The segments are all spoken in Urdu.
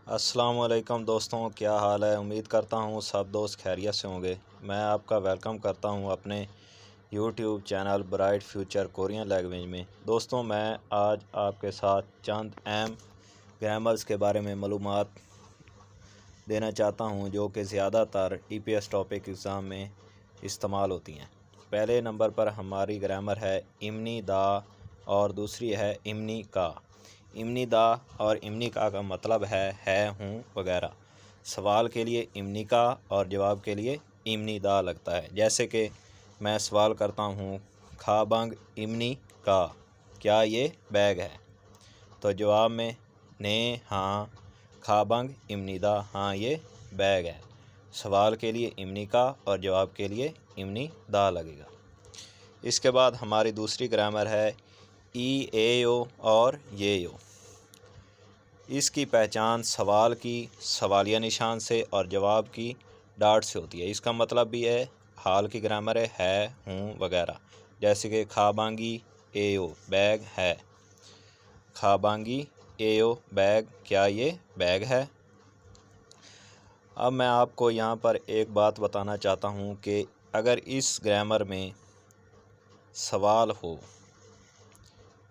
السلام علیکم دوستوں، کیا حال ہے؟ امید کرتا ہوں سب دوست خیریت سے ہوں گے۔ میں آپ کا ویلکم کرتا ہوں اپنے YouTube channel bright future Korean language میں۔ دوستوں، میں آج آپ کے ساتھ چند اہم گرامرز کے بارے میں معلومات دینا چاہتا ہوں جو کہ زیادہ تر EPS ٹاپک ایگزام میں استعمال ہوتی ہیں۔ پہلے نمبر پر ہماری گرامر ہے امنی دا اور دوسری ہے امنی کا۔ امنی دا اور امنی کا مطلب ہے ہوں وغیرہ۔ سوال کے لیے امنی کا اور جواب کے لیے امنی دا لگتا ہے۔ جیسے کہ میں سوال کرتا ہوں کھا بنگ امنی کا، کیا یہ بیگ ہے؟ تو جواب میں نے ہاں کھا بنگ امنی دا، ہاں یہ بیگ ہے۔ سوال کے لیے امنی کا اور جواب کے لیے امنی دا لگے گا۔ اس کے بعد ہماری دوسری گرامر ہے ای اے یو اور یہ یو۔ اس کی پہچان سوال کی سوالیہ نشان سے اور جواب کی ڈاٹ سے ہوتی ہے۔ اس کا مطلب بھی ہے حال کی گرامر ہے ہوں وغیرہ۔ جیسے کہ کھا بانگی اے یو بیگ ہے، کھا بانگی اے یو بیگ، کیا یہ بیگ ہے؟ اب میں آپ کو یہاں پر ایک بات بتانا چاہتا ہوں کہ اگر اس گرامر میں سوال ہو،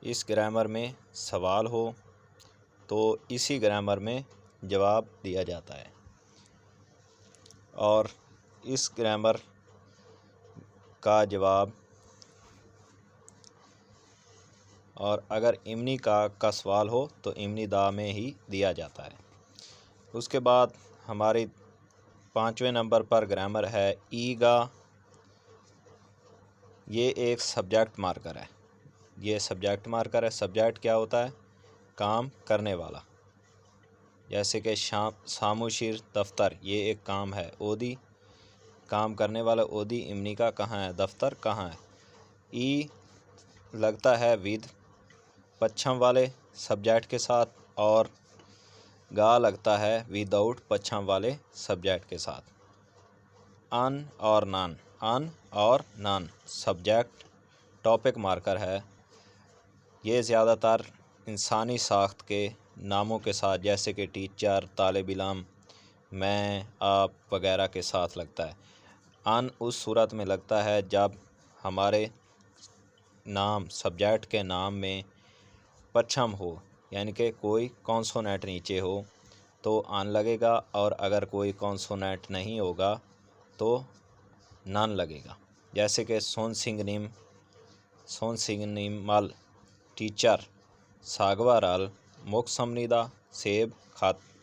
اس گرامر میں سوال ہو تو اسی گرامر میں جواب دیا جاتا ہے، اور اس گرامر کا جواب، اور اگر امنی کا سوال ہو تو امنی دا میں ہی دیا جاتا ہے۔ اس کے بعد ہماری 5ویں نمبر پر گرامر ہے ای گا۔ یہ ایک سبجیکٹ مارکر ہے۔ یہ سبجیکٹ مارکر ہے۔ سبجیکٹ کیا ہوتا ہے؟ کام کرنے والا۔ جیسے کہ ساموشیر دفتر، یہ ایک کام ہے۔ اودی کام کرنے والا، اودی امنی کا کہاں ہے؟ دفتر کہاں ہے؟ ای لگتا ہے ود پچھم والے سبجیکٹ کے ساتھ، اور گا لگتا ہے ود آؤٹ پچھم والے سبجیکٹ کے ساتھ۔ ان اور نان، ان اور نان سبجیکٹ ٹاپک مارکر ہے۔ یہ زیادہ تر انسانی ساخت کے ناموں کے ساتھ، جیسے کہ ٹیچر، طالب علم، میں، آپ وغیرہ کے ساتھ لگتا ہے۔ ان اس صورت میں لگتا ہے جب ہمارے نام، سبجیکٹ کے نام میں پچھم ہو، یعنی کہ کوئی کانسونیٹ نیچے ہو تو ان لگے گا، اور اگر کوئی کانسونیٹ نہیں ہوگا تو نن لگے گا۔ جیسے کہ سون سنگ نیم مل ٹیچر، ساگوا رل مکھ سمنیدہ سیب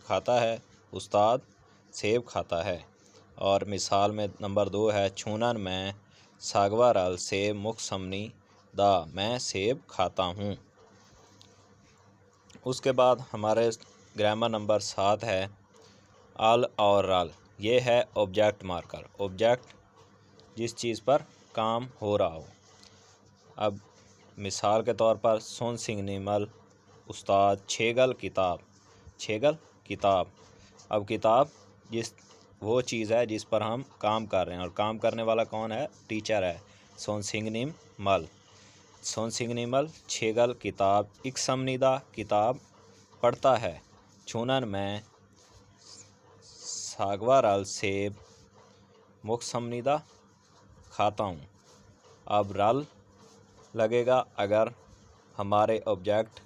کھاتا ہے، استاد سیب کھاتا ہے۔ اور مثال میں نمبر 2 ہے چھونن میں ساگوا رل سیب مکھ سمنی دا، میں سیب کھاتا ہوں۔ اس کے بعد ہمارے گرامر نمبر 7 ہے ال اور رل۔ یہ ہے آبجیکٹ مارکر۔ آبجیکٹ جس چیز پر کام ہو رہا ہو۔ اب مثال کے طور پر سون سنگ نیمل استاد چھیگل کتاب، چھیگل کتاب۔ اب کتاب وہ چیز ہے جس پر ہم کام کر رہے ہیں، اور کام کرنے والا کون ہے؟ ٹیچر ہے، سون سنگ نیم مل۔ سون سنگ نیمل چھیگل کتاب ایک سمنیدہ کتاب پڑھتا ہے۔ چھونن میں ساگوا رل سیب مکھ سمنیدہ کھاتا ہوں۔ اب رل لگے گا اگر ہمارے آبجیکٹ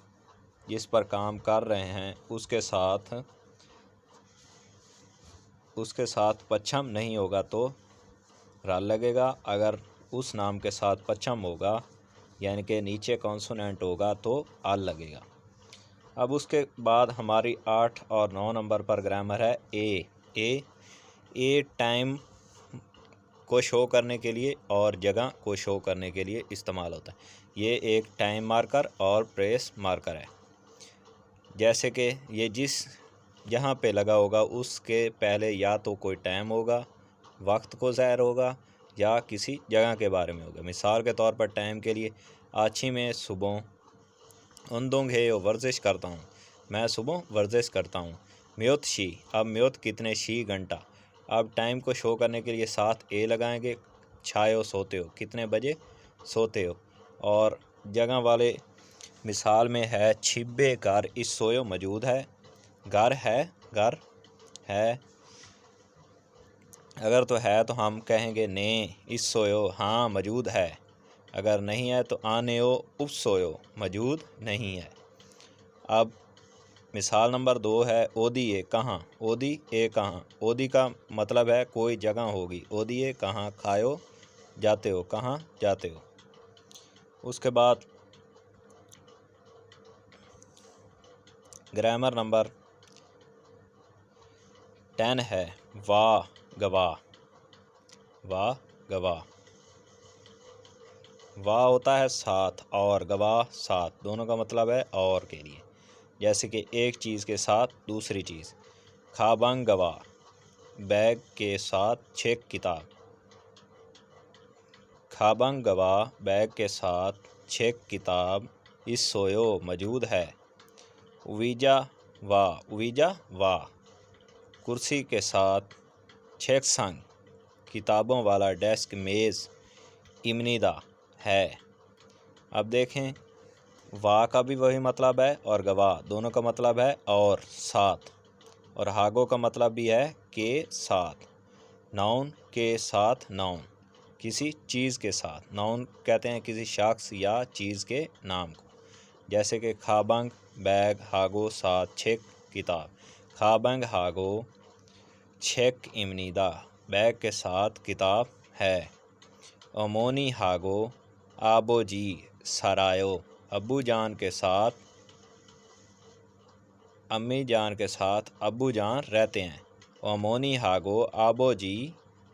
جس پر کام کر رہے ہیں اس کے ساتھ پچھم نہیں ہوگا تو رل لگے گا۔ اگر اس نام کے ساتھ پچھم ہوگا، یعنی کہ نیچے کانسونینٹ ہوگا، تو ال لگے گا۔ اب اس کے بعد ہماری 8 اور 9 نمبر پر گرامر ہے اے ٹائم کو شو کرنے کے لیے اور جگہ کو شو کرنے کے لیے استعمال ہوتا ہے۔ یہ ایک ٹائم مارکر اور پریس مارکر ہے۔ جیسے کہ یہ جہاں پہ لگا ہوگا اس کے پہلے یا تو کوئی ٹائم ہوگا، وقت کو ظاہر ہوگا، یا کسی جگہ کے بارے میں ہوگا۔ مثال کے طور پر ٹائم کے لیے آچھی میں صبح اندونگ ہے ورزش کرتا ہوں، میں صبح ورزش کرتا ہوں۔ میوت شی، اب میوت کتنے شی گھنٹہ۔ اب ٹائم کو شو کرنے کے لیے ساتھ اے لگائیں گے، چھایو سوتے ہو، کتنے بجے سوتے ہو۔ اور جگہ والے مثال میں ہے چھبے گھر اس سویو موجود ہے، گھر ہے گھر ہے، اگر تو ہے تو ہم کہیں گے نے اس سویو ہاں موجود ہے، اگر نہیں ہے تو آنےو اپ سویو موجود نہیں ہے۔ اب مثال نمبر 2 ہے اودی اے کہاں، اودی اے کہاں، اودی کا مطلب ہے کوئی جگہ ہوگی، اودی اے کہاں کھایو جاتے ہو، کہاں جاتے ہو۔ اس کے بعد گرامر نمبر 10 ہے واہ گواہ، واہ گواہ۔ واہ ہوتا ہے ساتھ اور گواہ ساتھ، دونوں کا مطلب ہے اور کے لیے، جیسے کہ ایک چیز کے ساتھ دوسری چیز۔ کھابنگ گواہ بیگ کے ساتھ چھیک کتاب، کھابنگ گواہ بیگ کے ساتھ چھیک کتاب اس سویو موجود ہے۔ اویجا واہ، اویجا واہ کرسی کے ساتھ چھیک سنگ کتابوں والا ڈیسک میز امنیدہ ہے۔ اب دیکھیں واہ کا بھی وہی مطلب ہے اور گواہ دونوں کا مطلب ہے اور ساتھ، اور ہاگو کا مطلب بھی ہے کے ساتھ۔ ناؤن کے ساتھ ناؤن کسی چیز کے ساتھ، ناؤن کہتے ہیں کسی شخص یا چیز کے نام کو، جیسے کہ کھابنگ بیگ ہاگو ساتھ چھیک کتاب، کھابنگ ہاگو چھیک امنیدہ بیگ کے ساتھ کتاب ہے۔ امونی ہاگو آبو جی سرایو ابو جان کے ساتھ، امی جان کے ساتھ ابو جان رہتے ہیں۔ امونی ہاگو آبو جی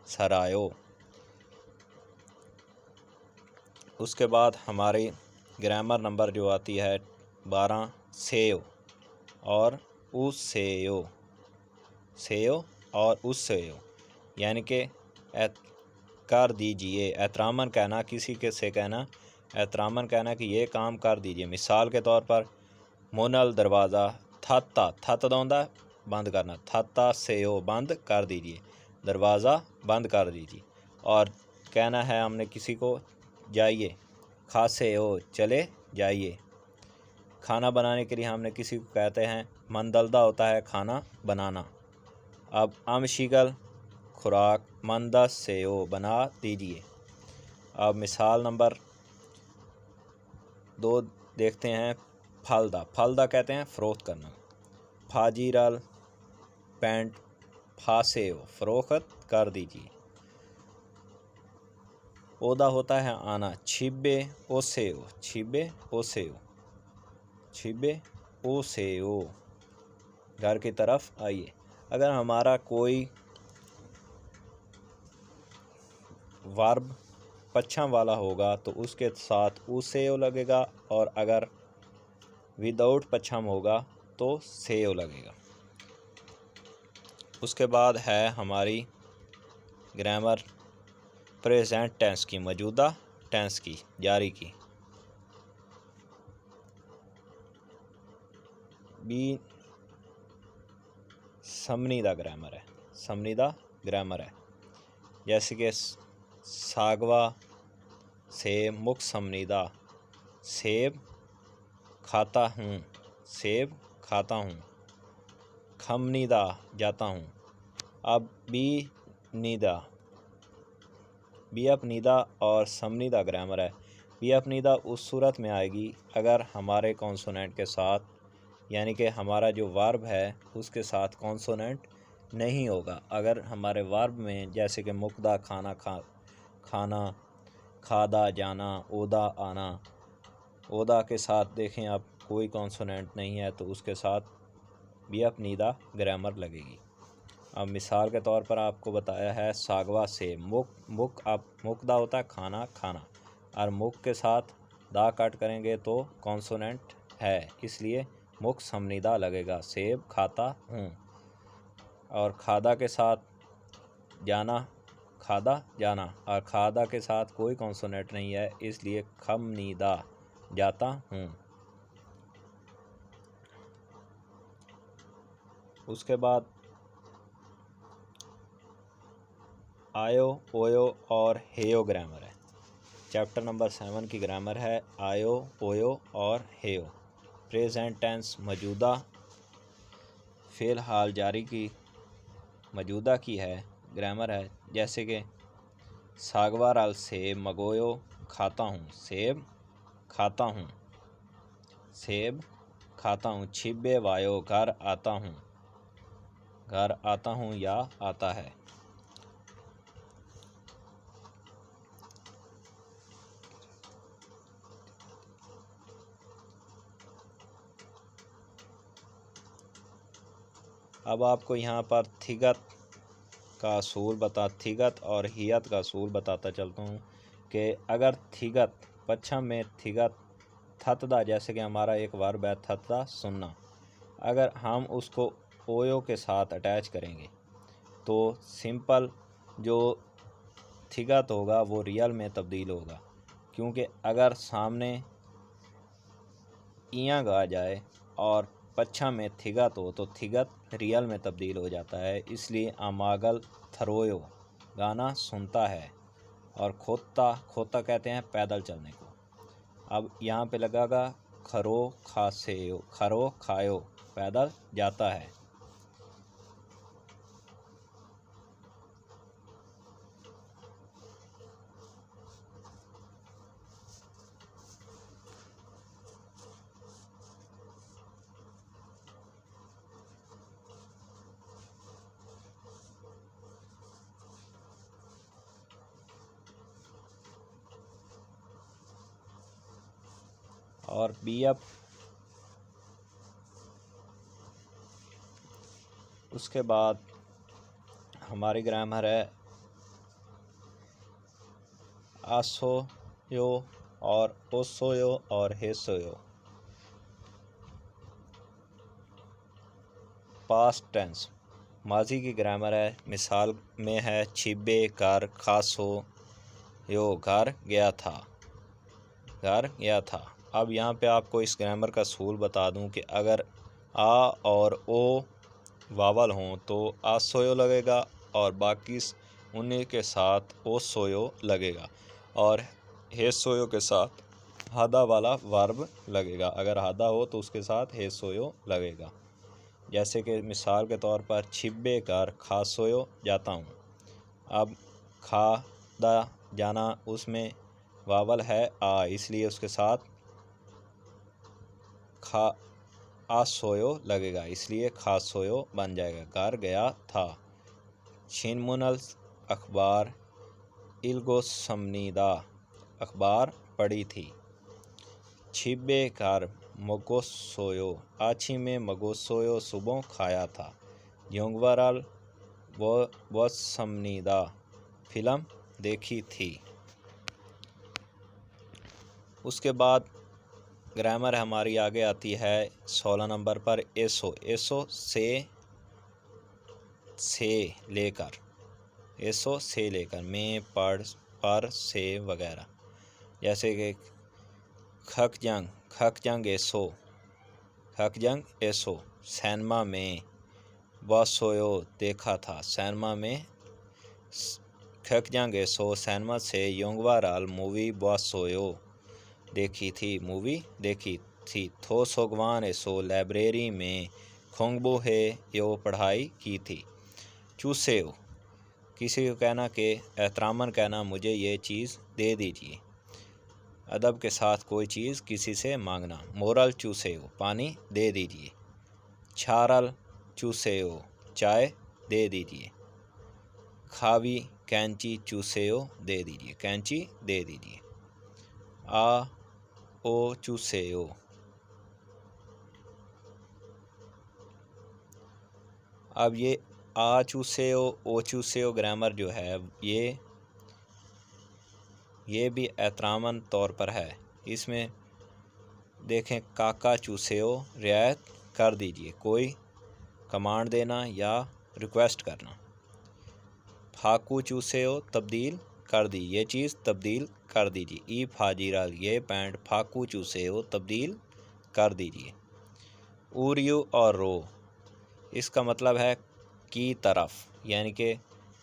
سرایو۔ اس کے بعد ہماری گرامر نمبر جو آتی ہے 12 سیو اور اس سیو، سیو اور اس سیو یعنی کہ کر دیجئے، احتراماً کہنا، کسی کے سے کہنا احتراماً کہنا کہ یہ کام کر دیجئے۔ مثال کے طور پر مونل دروازہ تھتا، تھت دوندا بند کرنا، تھتا سیو بند کر دیجئے، دروازہ بند کر دیجئے۔ اور کہنا ہے ہم نے کسی کو جائیے، کھاسے ہو چلے جائیے۔ کھانا بنانے کے لیے ہم نے کسی کو کہتے ہیں مندلدہ ہوتا ہے کھانا بنانا۔ اب امشیگل خوراک مندس سیو بنا دیجئے۔ اب مثال نمبر 2 دیکھتے ہیں پھلدا، پھلدا کہتے ہیں فروخت کرنا۔ پھاجیرل پینٹ پھاسیو فروخت کر دیجئے۔ اودا ہوتا ہے آنا، چھبے اوسیو، چھبے اوسیو، چھبے اوسیو گھر کی طرف آئیے۔ اگر ہمارا کوئی ورب پچھم والا ہوگا تو اس کے ساتھ اوسیو لگے گا، اور اگر وداؤٹ پچھم ہوگا تو سیو لگے گا۔ اس کے بعد ہے ہماری گرامر پریزنٹ ٹینس کی، موجودہ ٹینس کی، جاری کی۔ بی سمنیدہ گرامر ہے، سمنیدہ گرامر ہے، جیسے کہ ساگوا سیب مکھ سمنیدہ، سیب کھاتا ہوں، سیب کھاتا ہوں، کھمنیدہ جاتا ہوں۔ اب بی نیدہ، بی اپ نیدہ اور سمنیدہ گرامر ہے۔ بی اپ نیدہ اس صورت میں آئے گی اگر ہمارے کانسوننٹ کے ساتھ، یعنی کہ ہمارا جو ورب ہے اس کے ساتھ کانسوننٹ نہیں ہوگا۔ اگر ہمارے ورب میں جیسے کہ مکدا کھانا کھانا، کھادا جانا، اودا آنا، اودا کے ساتھ دیکھیں آپ کوئی کانسوننٹ نہیں ہے تو اس کے ساتھ بی اپ نیدہ گرامر لگے گی۔ اب مثال کے طور پر آپ کو بتایا ہے ساگوا سے مکدا ہوتا ہے کھانا کھانا، اور مک کے ساتھ دا کٹ کریں گے تو کانسوننٹ ہے، اس لیے مکھ سمنیدہ لگے گا، سیب کھاتا ہوں۔ اور کھادا کے ساتھ جانا، کھادا جانا، اور کھادا کے ساتھ کوئی کانسوننٹ نہیں ہے، اس لیے کھمنیدہ جاتا ہوں۔ اس کے بعد آیو اویو اور ہیو گرامر ہے۔ چیپٹر نمبر 7 کی گرامر ہے آیو اویو اور ہیو۔ پریزنٹ ٹینس موجودہ فعل حال جاری کی موجودہ کی ہے گرامر ہے، جیسے کہ ساگوار ال سیب مگویو کھاتا ہوں، سیب کھاتا ہوں، سیب کھاتا ہوں۔ چھبے وایو گھر آتا ہوں، گھر آتا ہوں یا آتا ہے۔ اب آپ کو یہاں پر تھگت کا اصول تھگت اور ہیت کا اصول بتاتا چلتا ہوں کہ اگر تھگت پچھم میں تھگت تھتدا، جیسے کہ ہمارا ایک ورب ہے تھتدا سننا، اگر ہم اس کو اویو کے ساتھ اٹیچ کریں گے تو سمپل جو تھگت ہوگا وہ ریئل میں تبدیل ہوگا، کیونکہ اگر سامنے ایاں گا جائے اور پچھم میں تھگت ہو تو تھگت ریئل میں تبدیل ہو جاتا ہے، اس لیے آماگل تھرویو گانا سنتا ہے، اور کھوتا کہتے ہیں پیدل چلنے کو۔ اب یہاں پہ لگا گا کھرو کھایو پیدل جاتا ہے۔ اور بی ایف اس کے بعد ہماری گرامر ہے آسویو اور اوسویو اور ہیسویو، پاسٹ ٹینس ماضی کی گرامر ہے۔ مثال میں ہے چھبے گھر کھاسو یو گھر گیا تھا، گھر گیا تھا۔ اب یہاں پہ آپ کو اس گرامر کا اصول بتا دوں کہ اگر آ اور او واول ہوں تو آسویو لگے گا، اور باقی انہیں کے ساتھ اوسویو لگے گا، اور ہیسویو کے ساتھ ہادا والا ورب لگے گا۔ اگر ہادا ہو تو اس کے ساتھ ہیسویو لگے گا، جیسے کہ مثال کے طور پر چھبے گھر کھاسویو جاتا ہوں۔ اب کھادا جانا اس میں واول ہے آ، اس لیے اس کے ساتھ آسویو لگے گا، اس لیے کھاسویو بن جائے گا، گھر گیا تھا۔ شینمونل اخبار الگو سمنیدا اخبار پڑھی تھی۔ چھبے گھر مگوسویو آچھی میں مگوسویو صبح کھایا تھا۔ یونگورال وہ سمنیدا فلم دیکھی تھی۔ اس کے بعد گرامر ہماری آگے آتی ہے 16 نمبر پر ایسو، ایسو سے لے کر، ایسو سے لے کر، میں پڑھ پر سے وغیرہ، جیسے کہ کھک جنگ ایسو، کھک جنگ ایسو، سینما میں واسویو دیکھا تھا، سینما میں کھک جنگ ایسو سینما سے یونگوارال مووی واسویو دیکھی تھی، مووی دیکھی تھی۔ تھو سوگوان ایسو لائبریری میں کھونگبو ہے یو پڑھائی کی تھی۔ چوسیو کسی کو کہنا کہ احتراماً کہنا مجھے یہ چیز دے دیجیے، ادب کے ساتھ کوئی چیز کسی سے مانگنا۔ مورل چوسیو پانی دے دیجیے۔ چھارل چوسیو چائے دے دیجیے۔ کھاوی کینچی چوسیو دے دیجیے، کینچی دے دیجیے۔ او چوسیو، اب یہ آ چوسیو او چوسیو گرامر جو ہے یہ بھی احتراماً طور پر ہے۔ اس میں دیکھیں کاکا چوسیو رعایت کر دیجیے، کوئی کمانڈ دینا یا ریکویسٹ کرنا۔ پھاکو چوسیو تبدیل کر دی، یہ چیز تبدیل کر دیجیے۔ ای پھاجیرال یہ پینٹ پھاکو چوسیو تبدیل کر دیجیے۔ اوریو اور رو اس کا مطلب ہے کی طرف، یعنی کہ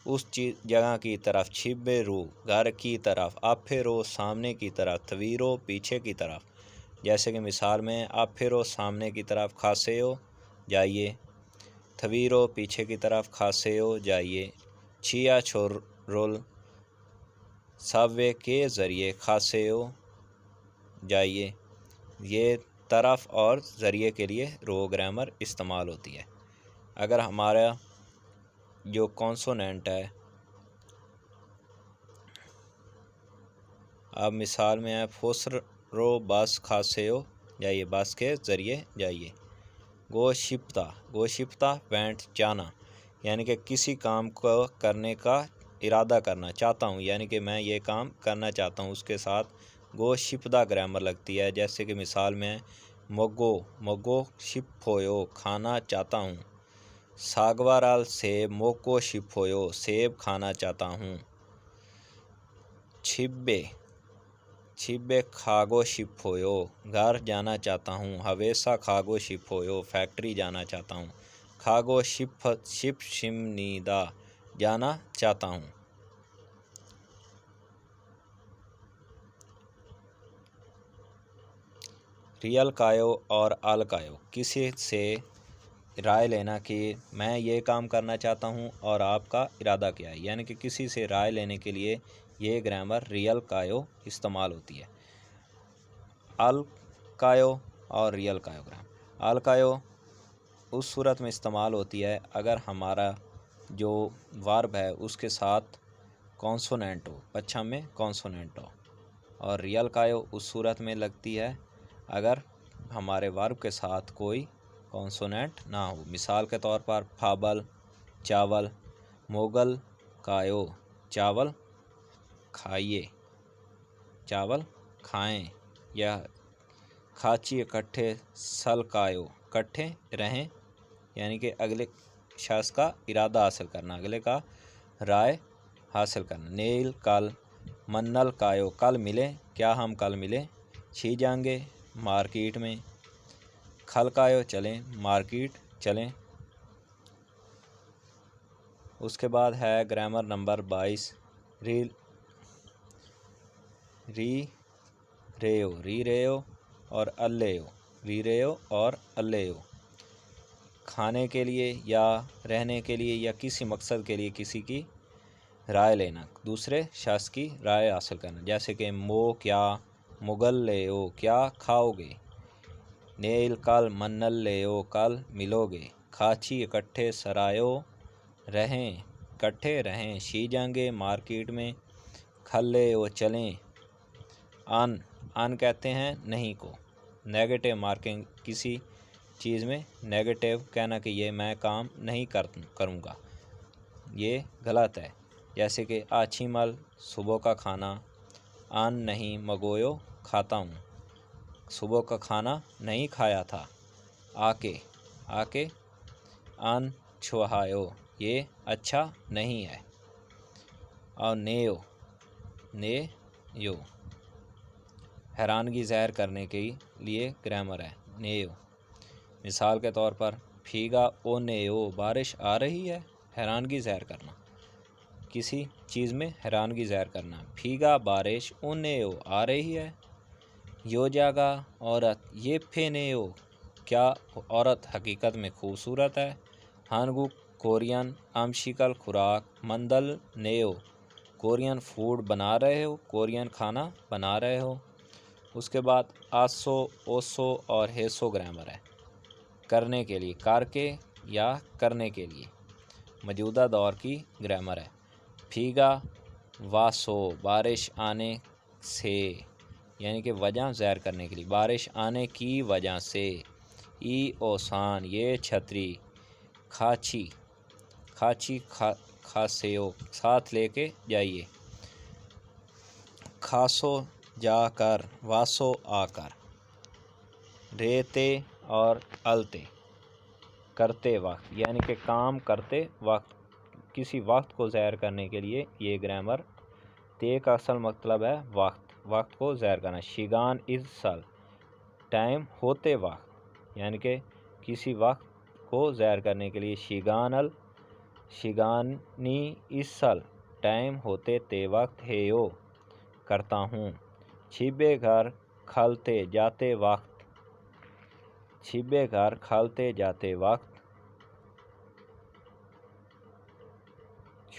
اس جگہ کی طرف۔ چھبے رو گھر کی طرف، آپھیرو سامنے کی طرف، تویرو پیچھے کی طرف، جیسے کہ مثال میں آپھیرو سامنے کی طرف، کھاسیو جائیے۔ تھویرو پیچھے کی طرف، کھاسیو جائیے، چھیا چھورول ساوے کے ذریعے، کھاسیو جائیے، یہ طرف اور ذریعے کے لیے رو گرامر استعمال ہوتی ہے۔ اگر ہمارا جو کانسوننٹ ہے، اب مثال میں ہے فوسرو بس کھاسیو جائیے، بس کے ذریعے جائیے۔ گوشپتا وینٹ جانا، یعنی کہ کسی کام کو کرنے کا ارادہ کرنا، چاہتا ہوں، یعنی کہ میں یہ کام کرنا چاہتا ہوں، اس کے ساتھ گوشپتا گرامر لگتی ہے۔ جیسے کہ مثال میں مگو شپویو کھانا چاہتا ہوں، ساگوارال سیب موکو شپویو سیب کھانا چاہتا ہوں، چھبے کھاگو شپویو گھر جانا چاہتا ہوں، ہویسا کھاگو شپویو فیکٹری جانا چاہتا ہوں، کھاگو شپ شمنیدا جانا چاہتا ہوں۔ ریئل کایو اور ال کایو، کسی سے رائے لینا کہ میں یہ کام کرنا چاہتا ہوں اور آپ کا ارادہ کیا ہے، یعنی کہ کسی سے رائے لینے کے لیے یہ گرامر ریئل کایو استعمال ہوتی ہے۔ ال کایو اور ریئل کایو گرامر۔ ال کایو اس صورت میں استعمال ہوتی ہے اگر ہمارا جو ورب ہے اس کے ساتھ کانسوننٹ ہو، پچھم میں کانسوننٹ ہو، اور ریئل کایو اس صورت میں لگتی ہے اگر ہمارے ورب کے ساتھ کوئی کانسوننٹ نہ ہو۔ مثال کے طور پر پھابل چاول، موگل کایو چاول کھائیے، چاول کھائیں، یا کھاچی اکٹھے سل کایو اکٹھے رہیں، یعنی کہ اگلے شخص کا ارادہ حاصل کرنا، اگلے کا رائے حاصل کرنا۔ نیل کل منل کایو کل ملے، کیا ہم کل ملیں، چھی جائیں گے مارکیٹ میں، کھل کایو چلیں مارکیٹ چلیں۔ اس کے بعد ہے گرامر نمبر 22، ری ریو اور الیو، کھانے کے لیے یا رہنے کے لیے یا کسی مقصد کے لیے کسی کی رائے لینا، دوسرے شخص کی رائے حاصل کرنا۔ جیسے کہ کیا مغل لیو کیا کھاؤ گے، نیل کل منل لیو کل ملو گے، کھاچی اکٹھے سرایو رہیں اکٹھے رہیں، شی جانگے مارکیٹ میں، کھل لیو چلیں۔ ان کہتے ہیں نہیں کو، نیگیٹو مارکنگ، کسی چیز میں نیگیٹو کہنا کہ یہ میں کام نہیں کروں گا، یہ غلط ہے۔ جیسے کہ آچھی مل صبح کا کھانا، ان نہیں مگویو کھاتا ہوں، صبح کا کھانا نہیں کھایا تھا، آکے ان چھوہایو یہ اچھا نہیں ہے، اور نیو حیرانگی ظاہر کرنے کے لیے گرامر ہے، نیو۔ مثال کے طور پر پھیگا او نیو بارش آ رہی ہے، حیرانگی ظاہر کرنا، کسی چیز میں حیرانگی ظاہر کرنا، پھیگا بارش او نیو آ رہی ہے۔ یو جاگا عورت، یہ پھے نیو کیا عورت حقیقت میں خوبصورت ہے، ہانگو کورین امشیکل خوراک، مندل نیو کورین فوڈ بنا رہے ہو، کورین کھانا بنا رہے ہو۔ اس کے بعد آسو اوسو اور ہیسو گرامر ہے، کرنے کے لیے، کر کے یا کرنے کے لیے، موجودہ دور کی گرامر ہے۔ پھیگا واسو بارش آنے سے، یعنی کہ وجہ ظاہر کرنے کے لیے، بارش آنے کی وجہ سے۔ ای اوسان یہ چھتری، کھاچی کھاسیو ساتھ لے کے جائیے، کھاسو جا کر، واسو آ کر۔ ریتے اور التے کرتے وقت، یعنی کہ کام کرتے وقت، کسی وقت کو ظاہر کرنے کے لیے یہ گرامر۔ تے کا اصل مطلب ہے وقت کو ظاہر کرنا۔ شیگان از سل ٹائم ہوتے وقت، یعنی کہ کسی وقت کو ظاہر کرنے کے لیے شیگانی از سل ٹائم ہوتے تے وقت، ہیو کرتا ہوں۔ چھبے گھر کھلتے جاتے وقت، چھبے گھر کھلتے جاتے وقت،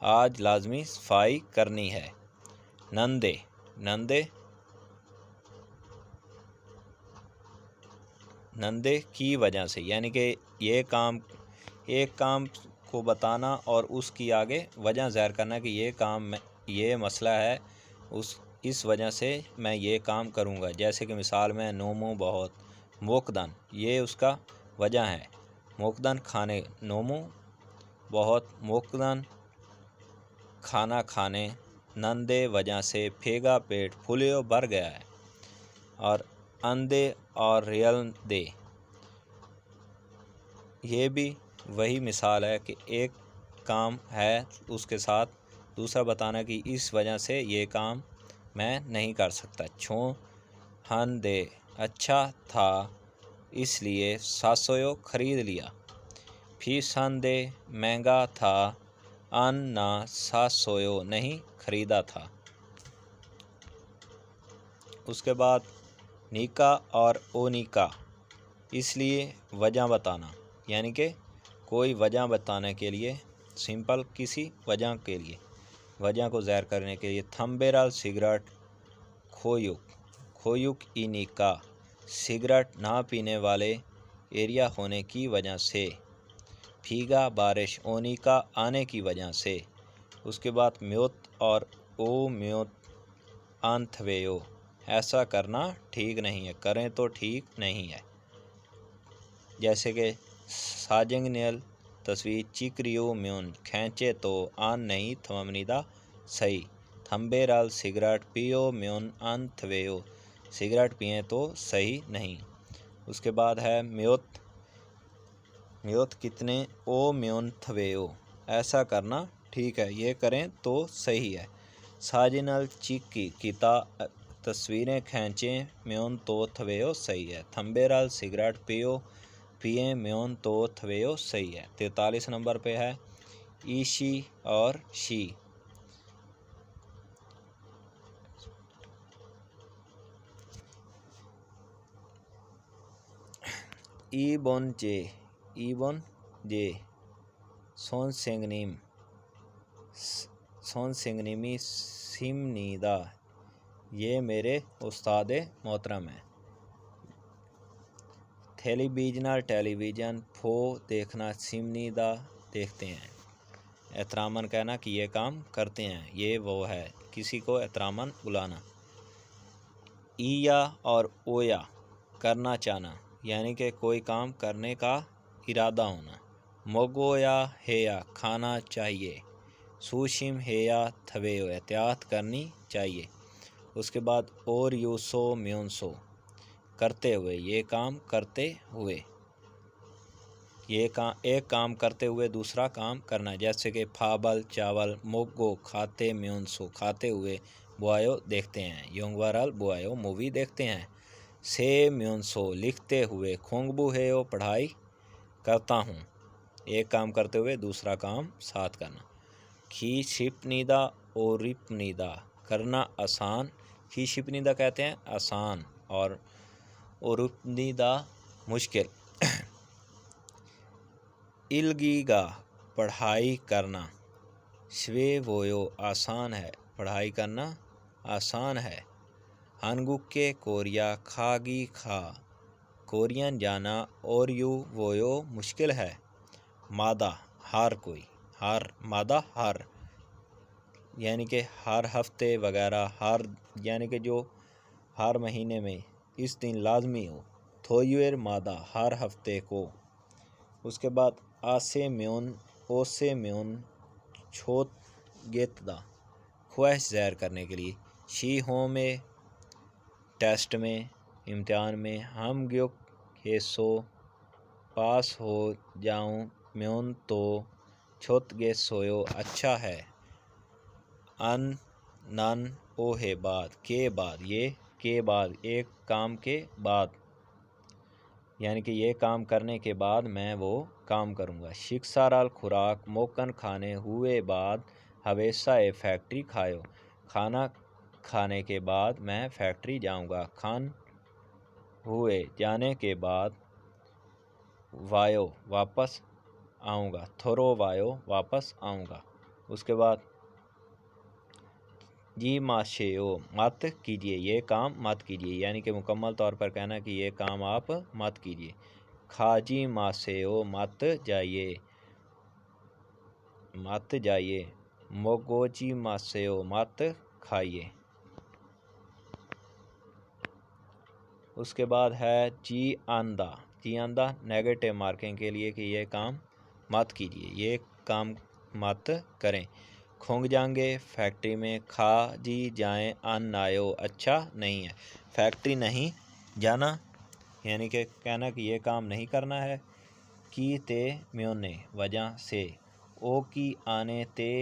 آج لازمی صفائی کرنی ہے۔ نندے نندے نندے کی وجہ سے، یعنی کہ ایک کام کو بتانا اور اس کی آگے وجہ ظاہر کرنا کہ یہ کام یہ مسئلہ ہے، اس وجہ سے میں یہ کام کروں گا۔ جیسے کہ مثال میں نومو بہت، موکدن یہ اس کا وجہ ہے۔ موکدن کھانے، نومو بہت، موکدن کھانا کھانے، نندے وجہ سے، پھیگا پیٹ، پھولیو بھر گیا ہے۔ اور اندے اور ریل دے، یہ بھی وہی مثال ہے کہ ایک کام ہے اس کے ساتھ دوسرا بتانا کہ اس وجہ سے یہ کام میں نہیں کر سکتا۔ چھوں ہن دے اچھا تھا اس لیے ساسویو خرید لیا۔ پھی سن دے مہنگا تھا، ان نہ ساسویو نہیں خریدا تھا۔ اس کے بعد نیکا اور اونیکا، اس لیے وجہ بتانا، یعنی کہ کوئی وجہ بتانے کے لیے، سمپل کسی وجہ کے لیے، وجہ کو ظاہر کرنے کے لیے۔ تھمبیرال سگریٹ کھویوک اینیکا، سگریٹ نہ پینے والے ایریا ہونے کی وجہ سے۔ پھیگا بارش، اونیکا آنے کی وجہ سے۔ اس کے بعد میوت اور او میوت انتھویو، ایسا کرنا ٹھیک نہیں ہے، کریں تو ٹھیک نہیں ہے۔ جیسے کہ ساجنگ نیل تصویر چکریو میون، کھینچے تو آن نہیں تھمنیدہ صحیح۔ تھمبیرال سگریٹ پیو میون انتھویو، سگریٹ پئیں تو صحیح نہیں۔ اس کے بعد ہے میوت کتنے، او میون تھویو، ایسا کرنا ٹھیک ہے، یہ کریں تو صحیح ہے۔ ساجنل چکی کتا، تصویریں کھینچیں میون تو تھویو صحیح ہے۔ تھمبیرال سگریٹ پئیں میون تو تھویو صحیح ہے۔ 43 نمبر پہ ہے ایشی اور شی، ایبون جے سون سنگنیمی سمنیدہ، یہ میرے استاد محترم ہیں۔ ٹیلی ویژن پھو دیکھنا، سمنیدہ دیکھتے ہیں۔ احتراماً کہنا کہ یہ کام کرتے ہیں، یہ وہ ہے، کسی کو احتراماً بلانا۔ ایا اور اویا، کرنا چاہنا، یعنی کہ کوئی کام کرنے کا ارادہ ہونا۔ موگو یا ہیا، کھانا چاہیے۔ سوشم ہیا تھویو، احتیاط کرنی چاہیے۔ اس کے بعد اور یو سو میون سو، کرتے ہوئے، یہ کام کرتے ہوئے، ایک کام کرتے ہوئے دوسرا کام کرنا۔ جیسے کہ پھابل چاول، موگو کھاتے، میون سو کھاتے ہوئے، بوایو دیکھتے ہیں، یونگوارال بوایو مووی دیکھتے ہیں۔ سے میون سو، لکھتے ہوئے، کھونگبو ہیو، پڑھائی کرتا ہوں، ایک کام کرتے ہوئے دوسرا کام ساتھ کرنا۔ کھی شپنیدہ اور رپنیدہ، کرنا آسان، کھی شپنیدہ کہتے ہیں آسان، اور رپنیدہ مشکل۔ الگیگا، پڑھائی کرنا۔ شوے وویو، آسان ہے، پڑھائی کرنا آسان ہے۔ ہنگوکے کوریا، کھاگی کھا، کورین جانا، اور یو وویو، مشکل ہے۔ مادہ، ہر کوئی، مادہ ہر، یعنی کہ ہر ہفتے وغیرہ، یعنی کہ جو ہر مہینے میں اس دن لازمی ہو۔ تھویویر مادہ، ہر ہفتے کو۔ اس کے بعد آسے میون، اوسے میون، چھوت گیت دا، خواہش ظاہر کرنے کے لیے۔ شی ہوں میں، ٹیسٹ میں، امتحان میں۔ ہم گیوک ہیسو، پاس ہو جاؤں، میون تو چھوت گے سویو، اچھا ہے۔ ان نن اوہے، بعد، کے بعد، یہ کے بعد، ایک کام کے بعد، یعنی کہ یہ کام کرنے کے بعد میں وہ کام کروں گا۔ شکسارال خوراک، موکن کھانے ہوئے بعد، ہویسا اے فیکٹری کھایو، کھانا کھانے کے بعد میں فیکٹری جاؤں گا۔ کھان ہوئے، جانے کے بعد، وایو، واپس آؤں گا۔ تھورو وایو، واپس آؤں گا۔ اس کے بعد جی ماشیو مت کیجیے، یہ کام مت کیجیے، یعنی کہ مکمل طور پر کہنا کہ یہ کام آپ مت کیجیے۔ کھاجی ماسیو مت جائیے، مت جائیے۔ موگوچی ماسیو مت کھائیے۔ اس کے بعد ہے جی آندہ، جی آندہ نیگیٹو مارکنگ کے لیے کہ یہ کام مت کیجیے، یہ کام مت کریں۔ کھونگ جانگے فیکٹری میں، کھا جی جائیں ان نایو اچھا نہیں ہے، فیکٹری نہیں جانا یعنی کہ کہنا کہ یہ کام نہیں کرنا ہے۔ کی تے میونے وجہ سے، او کی آنے تے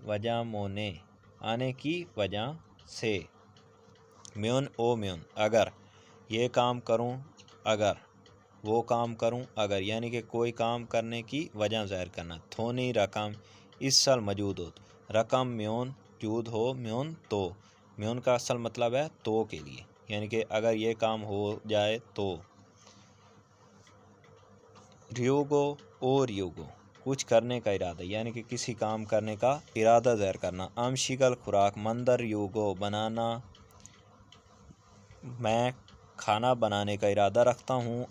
وجہ مونے آنے کی وجہ سے، میون او میون اگر یہ کام کروں اگر، وہ کام کروں اگر، یعنی کہ کوئی کام کرنے کی وجہ ظاہر کرنا۔ تھونی رقم اس سال موجود ہو، رقم میون جود ہو، میون تو، میون کا اصل مطلب ہے تو کے لیے، یعنی کہ اگر یہ کام ہو جائے تو۔ ریوگو او ریوگو کچھ کرنے کا ارادہ، یعنی کہ کسی کام کرنے کا ارادہ ظاہر کرنا۔ امشیگل خوراک مندر ریوگو بنانا، میں کھانا بنانے کا ارادہ رکھتا ہوں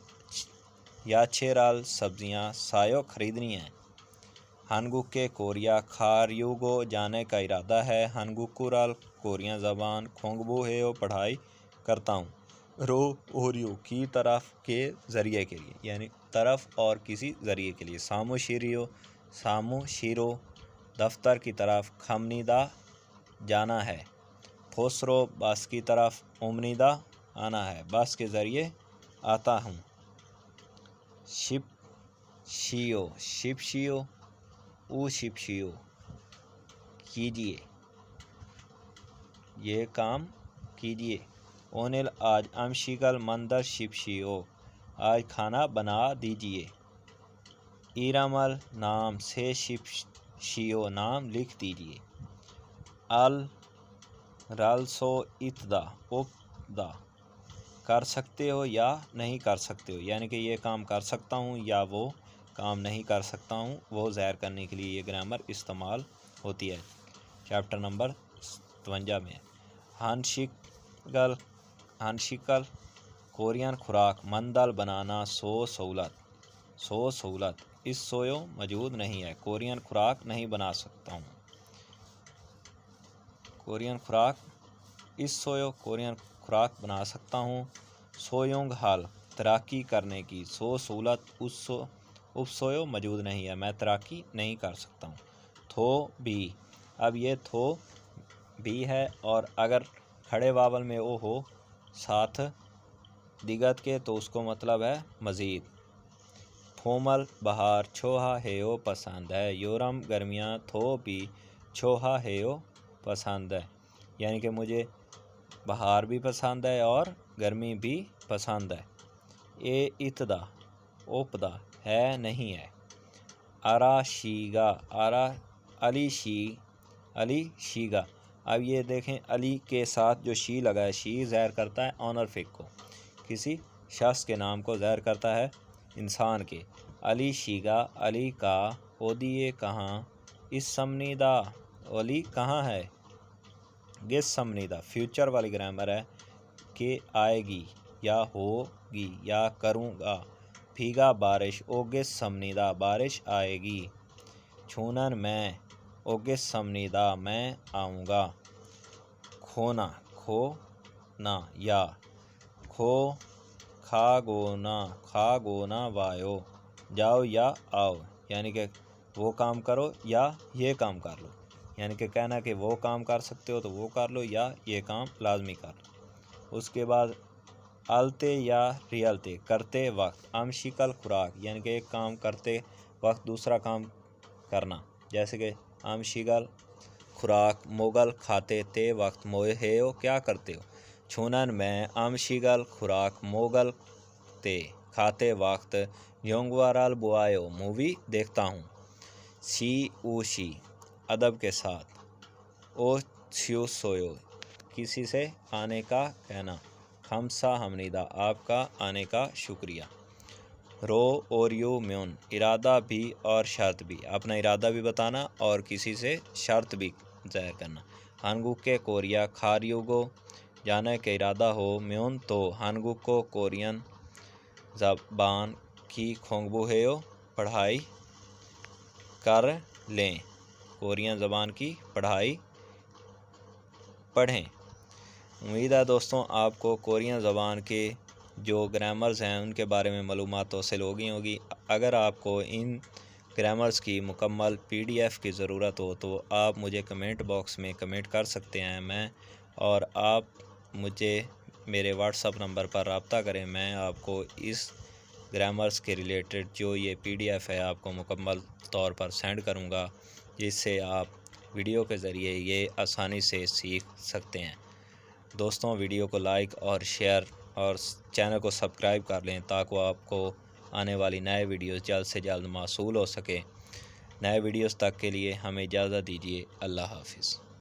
یا چھیرال سبزیاں سایو خریدنی ہیں۔ ہنگوکے کوریا کھاریوگو جانے کا ارادہ ہے، ہنگوکورال کوریا زبان کھونگبو ہے پڑھائی کرتا ہوں۔ رو اوریو کی طرف کے ذریعے کے لیے، یعنی طرف اور کسی ذریعے کے لیے۔ سامو شیریو سامو شیرو دفتر کی طرف، کھمنیدہ جانا ہے۔ پھوسرو بس کی طرف، امنیدہ آنا ہے، بس کے ذریعے آتا ہوں۔ شپ شیو شپ شیو او شپ شیو کیجیے، یہ کام کیجیے۔ اونل آج امشیگل مندر شپ شیو آج کھانا بنا دیجیے۔ ایرامل نام سے شپ شیو نام لکھ دیجیے۔ ال رالسو اتدا اپدا کر سکتے ہو یا نہیں کر سکتے ہو، یعنی کہ یہ کام کر سکتا ہوں یا وہ کام نہیں کر سکتا ہوں، وہ ظاہر کرنے کے لیے یہ گرامر استعمال ہوتی ہے۔ چیپٹر نمبر 57 میں ہنشیکل کورین خوراک مندل بنانا سو سہولت، اس سویو موجود نہیں ہے، کورین خوراک نہیں بنا سکتا ہوں۔ کورین خوراک اس سویو کورین خوراک بنا سکتا ہوں۔ سویونگ حال تیراکی کرنے کی، سو سہولت اپ سویو موجود نہیں ہے، میں تیراکی نہیں کر سکتا ہوں۔ تھو بھی، اب یہ تھو بھی ہے اور اگر کھڑے واول میں او ہو ساتھ دیگت کے تو اس کو مطلب ہے مزید۔ پھومل بہار چھوہا ہیو پسند ہے، یورم گرمیاں تھو بھی چھوہا ہیو پسند ہے، یعنی کہ مجھے بہار بھی پسند ہے اور گرمی بھی پسند ہے۔ اے اتدا اوپدا ہے نہیں ہے۔ ارا شیگا ارا علی شیگا، اب یہ دیکھیں علی کے ساتھ جو شی لگا ہے، شی ظاہر کرتا ہے آنر فک کو، کسی شخص کے نام کو ظاہر کرتا ہے انسان کے۔ علی شیگا علی کا، اودیے کہاں، اس سمنیدہ علی کہاں ہے، گس سمنیدہ فیوچر والی گرامر ہے کہ آئے گی یا ہوگی یا کروں گا۔ بھیگا بارش اوگس سمنیدہ بارش آئے گی۔ چھونن میں اوگس سمنیدہ میں آؤں گا۔ کھونا کھونا یا کھاگونا وایو جاؤ یا آؤ، یعنی کہ وہ کام کرو یا یہ کام کر لو، یعنی کہ کہنا کہ وہ کام کر سکتے ہو تو وہ کر لو یا یہ کام لازمی کر لو۔ اس کے بعد آلتے یا ریالتے کرتے وقت، امشیکل خوراک یعنی کہ ایک کام کرتے وقت دوسرا کام کرنا، جیسے کہ امشیگل خوراک موگل کھاتے تے وقت موہیو کیا کرتے ہو۔ چھونن میں امشیگل خوراک موگل تے کھاتے وقت یونگوارال بوایو مووی دیکھتا ہوں۔ سی اوشی ادب کے ساتھ، او سیو سویو کسی سے آنے کا کہنا، خمسہ حمنیدہ آپ کا آنے کا شکریہ۔ رو اور یو میون، ارادہ بھی اور شرط بھی، اپنا ارادہ بھی بتانا اور کسی سے شرط بھی ظاہر کرنا۔ ہانگوک کے کوریا کھاریوگو، جانے کا ارادہ ہو میون تو ہانگوک کو کورین زبان کی کھونگبو ہیو، پڑھائی کر لیں، کورین زبان کی پڑھائی پڑھیں۔ امید ہے دوستوں آپ کو کورین زبان کے جو گرامرز ہیں ان کے بارے میں معلومات حاصل ہوگی۔ اگر آپ کو ان گرامرز کی مکمل PDF کی ضرورت ہو تو آپ مجھے کمنٹ باکس میں کمنٹ کر سکتے ہیں، اور آپ مجھے میرے واٹس اپ نمبر پر رابطہ کریں، میں آپ کو اس گرامرز کے ریلیٹڈ جو یہ PDF ہے آپ کو مکمل طور پر سینڈ کروں گا، جس سے آپ ویڈیو کے ذریعے یہ آسانی سے سیکھ سکتے ہیں۔ دوستوں ویڈیو کو لائک اور شیئر اور چینل کو سبسکرائب کر لیں تاکہ آپ کو آنے والی نئے ویڈیوز جلد سے جلد موصول ہو سکے۔ نئے ویڈیوز تک کے لیے ہمیں اجازت دیجیے۔ اللہ حافظ۔